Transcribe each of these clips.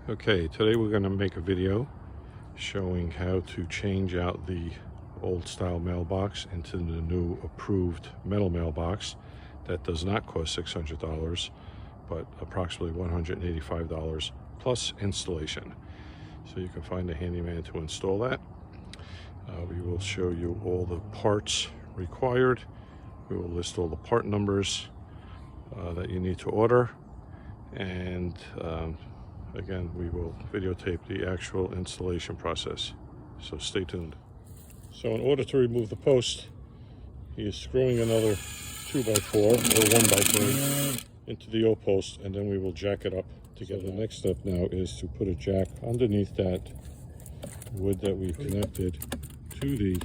Okay, today we're going to make a video showing how to change out the old style mailbox into the new approved metal mailbox that does not cost $600 but approximately $185 plus installation. So you can find a handyman to install that. We will show you all the parts required. We will list all the part numbers that you need to order, and again, we will videotape the actual installation process, so stay tuned. So in order to remove the post, he is screwing another 2x4 or 1x3 into the O post, and then we will jack it up together. The next step now is to put a jack underneath that wood that we connected to the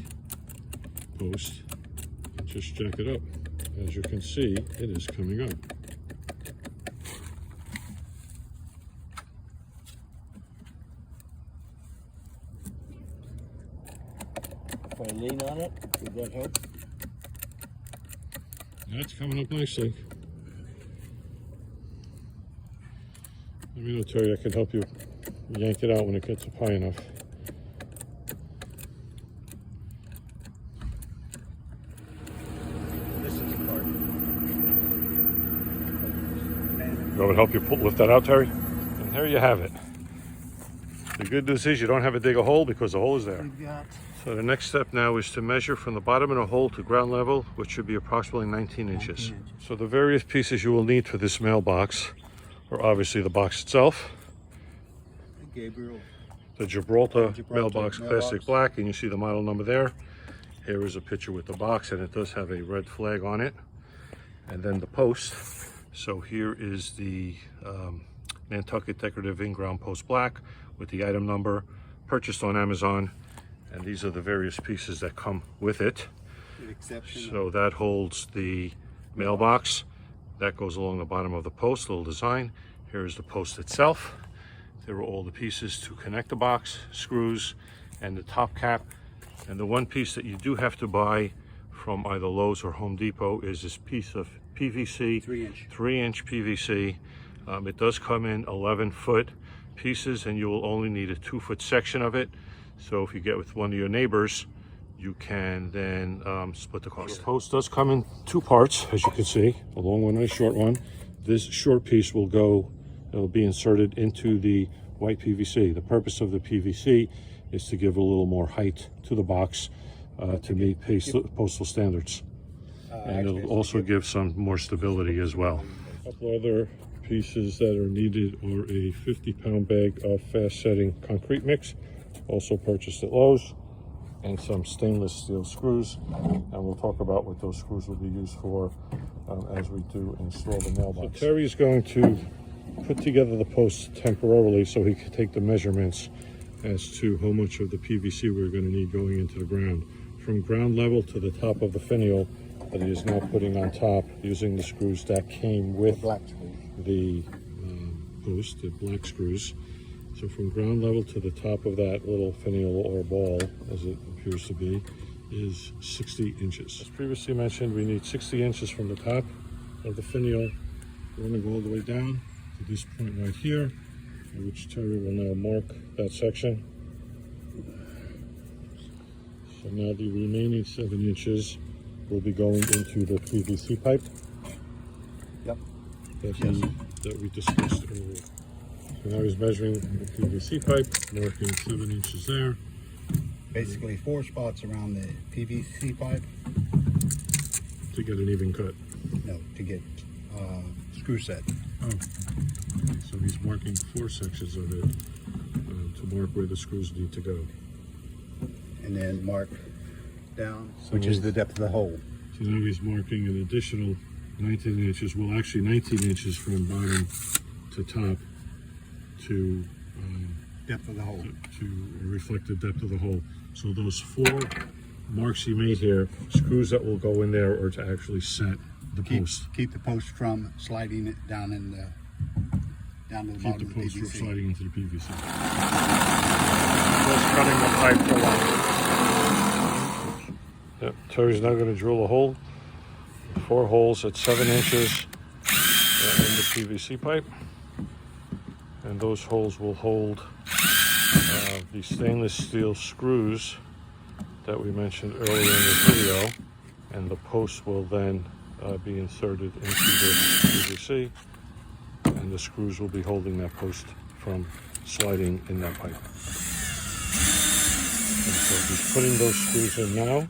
post and just jack it up. As you can see, it is coming up. If I lean on it, would that help? That's coming up nicely. Let me know, Terry, I can help you yank it out when it gets up high enough. This is the part. You want me to help you lift that out, Terry? And there you have it. The good news is you don't have to dig a hole because the hole is there. We've got So the next step now is to measure from the bottom of the hole to ground level, which should be approximately 19 inches. So the various pieces you will need for this mailbox are obviously the box itself, Gabriel. the Gibraltar mailbox plastic black, and you see the model number there. Here is a picture with the box, and it does have a red flag on it. And then the post. So here is the Nantucket decorative in-ground post black with the item number, purchased on Amazon. And these are the various pieces that come with it. So that holds the mailbox. That goes along the bottom of the post, little design. Here is the post itself. There are all the pieces to connect the box, screws, and the top cap. And the one piece that you do have to buy from either Lowe's or Home Depot is this piece of PVC, 3-inch PVC. It does come in 11-foot pieces, and you will only need a 2-foot section of it. So if you get with one of your neighbors, you can then split the cost. The post does come in 2 parts, as you can see, a long one and a short one. This short piece will be inserted into the white PVC. The purpose of the PVC is to give a little more height to the box to meet postal standards. And it'll also give some more stability as well. A couple other pieces that are needed are a 50-pound bag of fast-setting concrete mix, also purchased at Lowe's, and some stainless steel screws. And we'll talk about what those screws will be used for as we do install the mailbox. So Terry's going to put together the posts temporarily so he can take the measurements as to how much of the PVC we're going to need going into the ground. From ground level to the top of the finial that he is now putting on top using the screws that came with the post, the black screws. So from ground level to the top of that little finial or ball, as it appears to be, is 60 inches. As previously mentioned, we need 60 inches from the top of the finial, running all the way down to this point right here, which Terry will now mark that section. So now the remaining 7 inches will be going into the PVC pipe. Yep. That we discussed earlier. So now he's measuring the PVC pipe, marking 7 inches there. Basically 4 spots around the PVC pipe. To get an even cut. No, to get screw set. Oh, so he's marking 4 sections of it to mark where the screws need to go. And then mark down, which is the depth of the hole. So now he's marking an additional 19 inches, well actually 19 inches from bottom to top to Depth of the hole. to reflect the depth of the hole. So those 4 marks he made here, screws that will go in there or to actually set the post. Keep the post from sliding it down in the down to the bottom of the Keep the post from PVC. sliding into the PVC. Just cutting the pipe for length. Yep, Terry's now going to drill a hole, 4 holes at 7 inches in the PVC pipe. and those holes will hold the stainless steel screws that we mentioned earlier in the video, and the post will then be inserted into the PVC, and the screws will be holding that post from sliding in that pipe. And so he's putting those screws in now,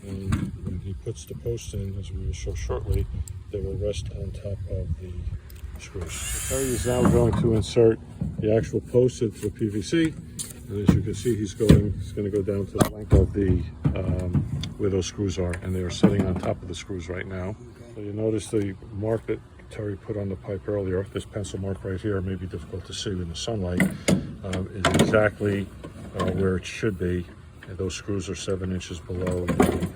and when he puts the post in, as we will show shortly, they will rest on top of the screws. So Terry is now going to insert the actual post into the PVC, and as you can see, he's going to go down to the length of the where those screws are, and they are sitting on top of the screws right now. So you notice the mark that Terry put on the pipe earlier, this pencil mark right here, may be difficult to see in the sunlight, is exactly where it should be. And those screws are 7 inches below the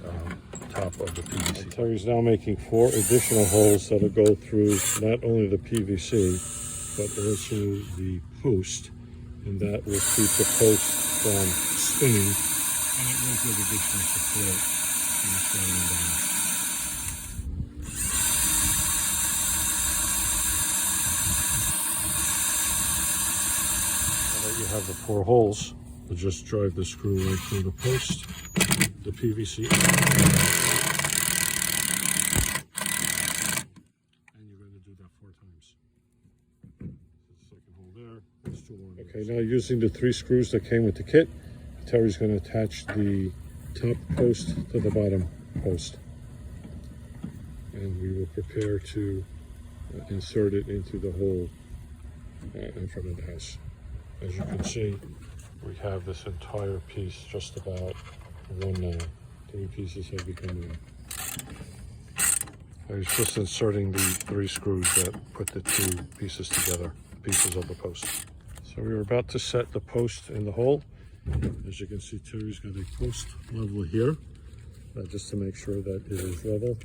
top of the PVC. And Terry's now making 4 additional holes that'll go through not only the PVC, but also the post, and that will keep the post from spinning, and it won't give a good chance to float when it's sliding down. You have the 4 holes. We'll just drive the screw right through the post, the PVC, and you're going to do that 4 times. The second hole there. There's 2 more. Okay, now using the 3 screws that came with the kit, Terry's going to attach the top post to the bottom post, and we will prepare to insert it into the hole in front of the house. As you can see, we have this entire piece just about one now. 3 pieces have become one. I was just inserting the 3 screws that put the 2 pieces together, pieces of the post. So we were about to set the post in the hole. As you can see, Terry's got a post level here, just to make sure that it is level.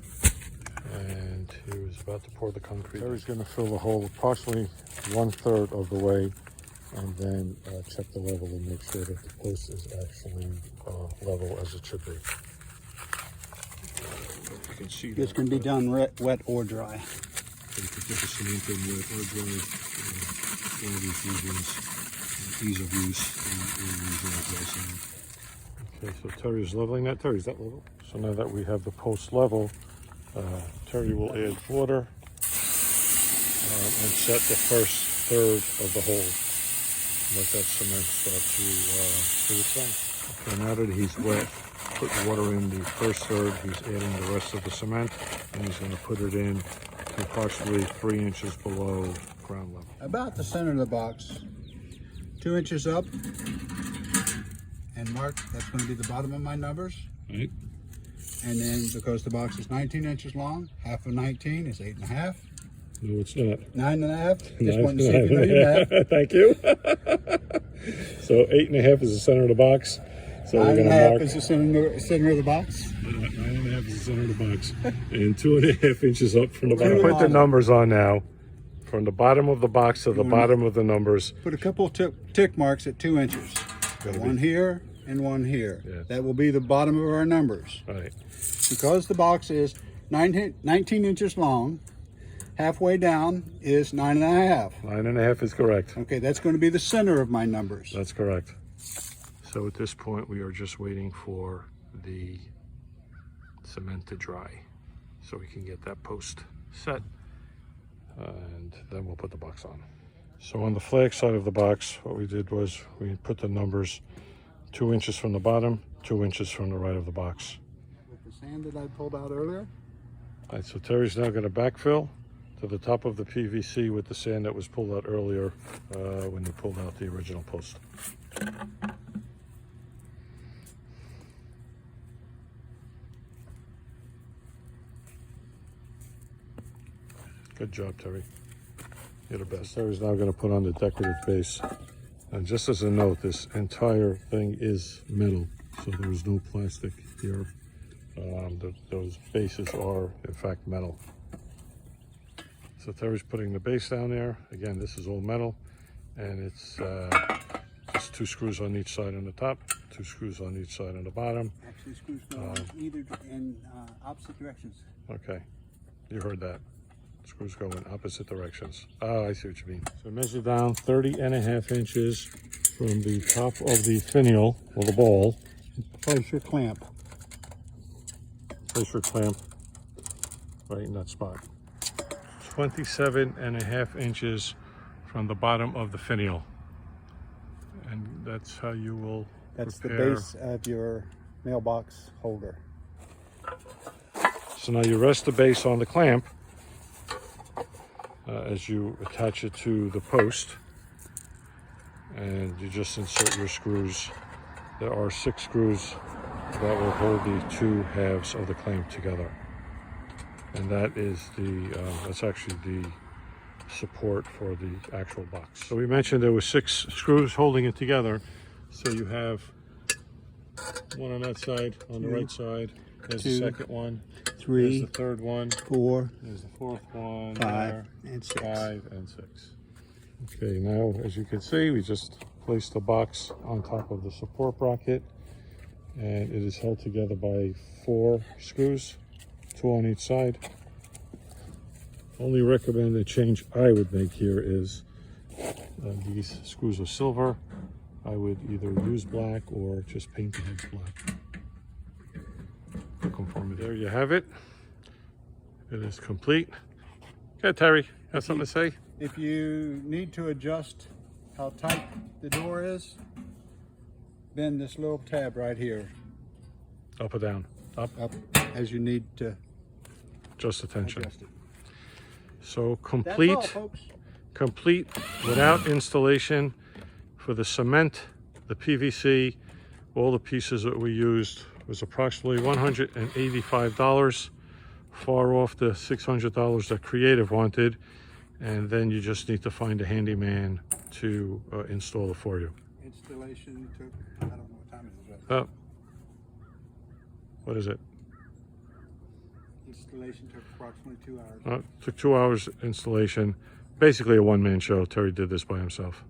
And he was about to pour the concrete. Terry's going to fill the hole approximately 1/3 of the way, and then check the level and make sure that the post is actually level as it should be. You can see This can be done wet or dry. So you can put the cement in wet or dry. All these reasons, ease of use, and okay, so Terry's leveling that. Terry's that level. So now that we have the post level, Terry will add water and set the first third of the hole. Let that cement start to do its thing. Okay, now that he's put water in the first third, he's adding the rest of the cement, and he's going to put it in to approximately 3 inches below ground level. About the center of the box, 2 inches up, and mark, that's going to be the bottom of my numbers. Right. And then because the box is 19 inches long, half of 19 is 8.5. No, it's not. 9.5. Just wanted to see if you know your math. Thank you. So 8.5 is the center of the box. So we're going to mark. 9.5 is the center of the box. 9.5 is the center of the box, and 2.5 inches up from the bottom. Put the numbers on now, from the bottom of the box to the bottom of the numbers. Put a couple tick marks at 2 inches. One here and one here. Yes. That will be the bottom of our numbers. Right. Because the box is 19 inches long, halfway down is 9.5. 9.5 is correct. Okay, that's going to be the center of my numbers. That's correct. So at this point, we are just waiting for the cement to dry so we can get that post set, and then we'll put the box on. So on the flag side of the box, what we did was we put the numbers 2 inches from the bottom, 2 inches from the right of the box. With the sand that I pulled out earlier? All right, so Terry's now going to backfill to the top of the PVC with the sand that was pulled out earlier when you pulled out the original post. Good job, Terry. You're the best. So Terry's now going to put on the decorative base. And just as a note, this entire thing is metal, so there is no plastic here. Those bases are, in fact, metal. So Terry's putting the base down there. Again, this is all metal, and it's just 2 screws on each side on the top, 2 screws on each side on the bottom. Actually, screws go in opposite directions. Okay, you heard that. Screws go in opposite directions. Oh, I see what you mean. So measure down 30.5 inches from the top of the finial, or the ball. Place your clamp. Place your clamp right in that spot. 27.5 inches from the bottom of the finial. And that's how you will That's prepare. the base of your mailbox holder. So now you rest the base on the clamp as you attach it to the post, and you just insert your screws. There are 6 screws that will hold the 2 halves of the clamp together, and that is that's actually the support for the actual box. So we mentioned there were 6 screws holding it together. So you have one on that side, on the right side. There's the 2nd one. 3. There's the 3rd one. 4. There's the 4th one. 5 there. and 6. 5 and 6. Okay, now as you can see, we just placed the box on top of the support bracket, and it is held together by 4 screws, 2 on each side. Only recommended change I would make here is these screws are silver. I would either use black or just paint the heads black. For conformity. There you have it. It is complete. Okay, Terry, have something to say? If you need to adjust how tight the door is, bend this little tab right here Up or down? Up. up as you need to Just the tension. adjust it. So That's complete, all, folks. complete without installation for the cement, the PVC, all the pieces that we used was approximately $185, far off the $600 that Creative wanted. And then you just need to find a handyman to install it for you. Installation took, I don't know what time it is right Oh, what is it? Installation took approximately 2 hours. Took 2 hours installation. Basically a one-man show. Terry did this by himself.